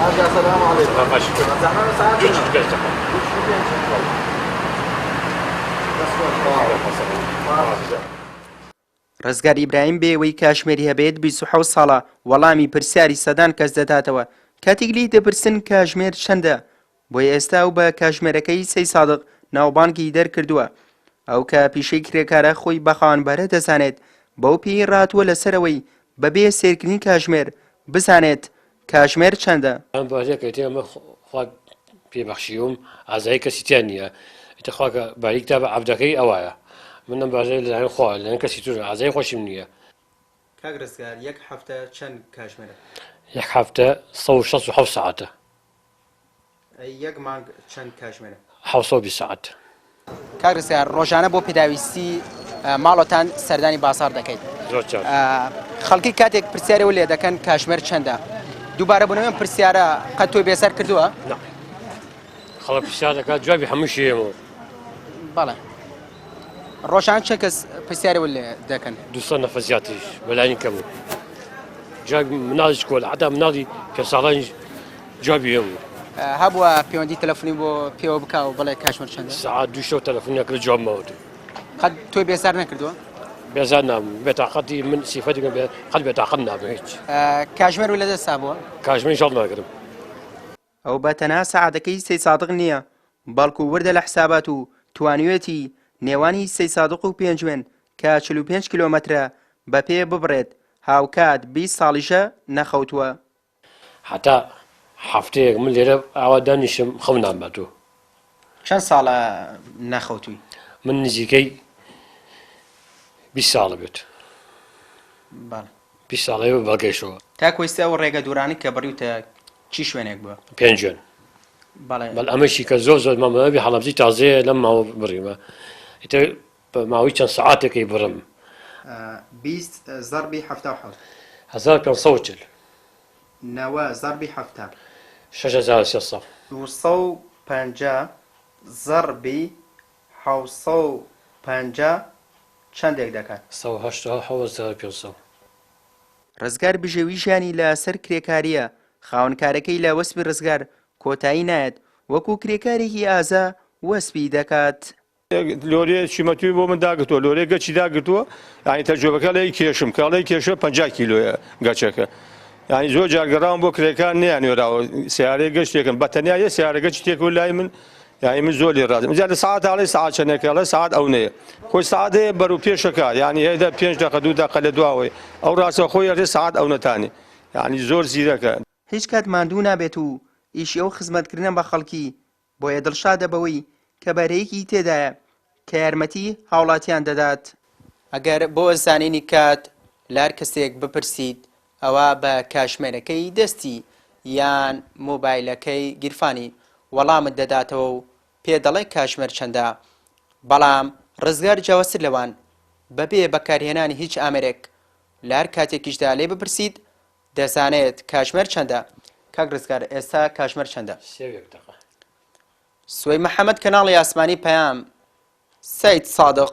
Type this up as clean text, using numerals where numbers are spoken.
السلام عليكم. زمان ساعات ڕزگار ئیبراهیم بێوەی کاشمێری هەبێت 27 ساڵە وەڵامی پرسیاری سەدان کەس دەداتەوە. کاتێک لی دەپرسن کاژمێر چەندە بۆی ئێستا و بە کاژمێرەکەی سەی سادق ناوبانگی دەرکردووە. ئەو کە پیشەی کرێکارە خۆی بە خاوەنبارە دەزانێت بەو پێی ڕاتووە لەسەرەوەی بەبێ سێرکردنی کاژمێر بزانێت کاژمێر چەندە. ئەم بازێکە تێمە خوا پێبەخشیوم ئازایی کەسیتیان نییە ئیتەخواکە باریکتا بە عەبدەکەی ئەوایە منم بازای لەلایەن خوا لەن کەسی تر ئازای خۆشیم نییە. کاک ڕزگار یەک هەفتە چەند کاژمێرە؟ یەک هەفتە 167 ساعتە. یەک مانگ چەند کاژمێرە؟ 720 ساعت. کاک ڕزگار ڕۆژانە بۆ پێداویستی ماڵۆتان سەردانی باسار دەکەیت. زۆر چاک. خەڵکی کاتێک پرسیارەوە لێ دەکەن کاژمێر چەندە دووبارە بوونەوەی پرسیارە قەت تۆی بێسەر کردووە؟ خەڵک پرسیار دەکات جوابی هەمووشی هێمەوە. بەڵێ ڕۆژان چەند کەس پرسیارەوە لێ دەکەن؟ 200 نەفەر زیاتریش بەلایانی کەمە جوابی مناڵیش کۆل حتا مناڵی پێ ساڵانی جوابی هەموو. هەبووە پەیوەندی تەلەفۆنی بۆ پێوە بکە و بڵێ کاژمێر چەندە؟ سەعات 2 شەو تەلەفۆنیان کرد جواب ماوەتە. قەت تۆی بێزار نەکردووە؟ بێزار نابم بێتاقەتی من سیفەتێکم بێ قەت بێتاقەت نابم هیچ. کاژمێر لە دەستا بووە؟ کاژمێر ئینشاڵڵا ناگرم. ئەو بە تەنها سەعاتەکەی سەی سادق نییە بەڵکو وردە لە حسابات و توانوێتی نێوانی سەی سادق و پێنجوێن کە 45 کیلۆمەترە بە پێ ببڕێت هاوکات 20 ساڵیشە نەخەوتووە. حتا هەفتەیەک من لێرە ئاوا دانیشم خەم نامباتوە. چەند ساڵە نەخەوتووی؟ من نزیکەی 20 ساڵە بێت. 20 ساڵەیە بەڵگەیشەوە. تا کۆیستا ئەو ڕێگە دوورانی کە بڕیوتە چی شوێنێک بووە؟ پێنجوێن. بەڵ ئەمەشی کە زۆر زۆر مامەبی حەڵەبجی تازەیە لەم ماوە بڕیمە ئیتر بە ماوەی چەند سەعاتێکی بڕم. 20 ضربی 77 1540 90 ضربی 7 6300 250 ضربی 750 چەندێک دەکات؟ 187500. ڕزگار بژێوی ژیانی لە سەر کرێکاریە خاوەنکارەکەی لە وەسپی ڕزگار کۆتایی نایەت وەکو کرێکارێکی ئازا وەسپی دەکات. لۆرێ شیمەتوی بۆ من داگرتووە لۆرێ گەچی داگرتووە یانی تەجربەکە لەی کێشم کاڵی کێشە 50 کیلۆیە گەچەکە یانی زۆر جارگەڕاوم بۆ کرێکان نیانێراوە سیارەی گەشتێکم بەتەنیا یە سیارە گەچ تێک و لای من یانی من زۆر لێ ڕازم زیاتر ساعت هاڵی ساعت چەندێکەڵە ساعت ئەو نەیە خۆی ساعتەیە بەرەو پێشەکە یانی هەیدا 5 دقە 2 دقە لە دواوەی ئەو ڕاستە خۆی هەرێ ساعت ئەو نەتانی یانی زۆر زیرەکە هیچ کات ماندوو نابێت و ئیشی ئەو خزمەتکردنە بە خەڵکی بۆیە دڵشادە بەوەی کە بەرەیەکی تێدایە کە یارمەتی هاوڵاتیان دەدات. ئەگەر بۆ زانینی کات لار کەسێک بپرسیت ئەوە بە کاژمێرەکەی دەستی یان مۆبایلەکەی گیرفانی وەڵامت دەداتەوە و پێ دەڵێ کاژمێر چەندە. بەڵام ڕزگار جیاوازتر لەوان بەبێ بەکارهێنانی هیچ ئامێرێک لار کاتێکیشدا لێ بپرسیت دەزانێت کاژمێر چەندە. کاک ڕزگار ئێستا کاژمێر چەندە؟ سوێی محەممەد کەناڵی ئاسمانی پەیام سەید سادق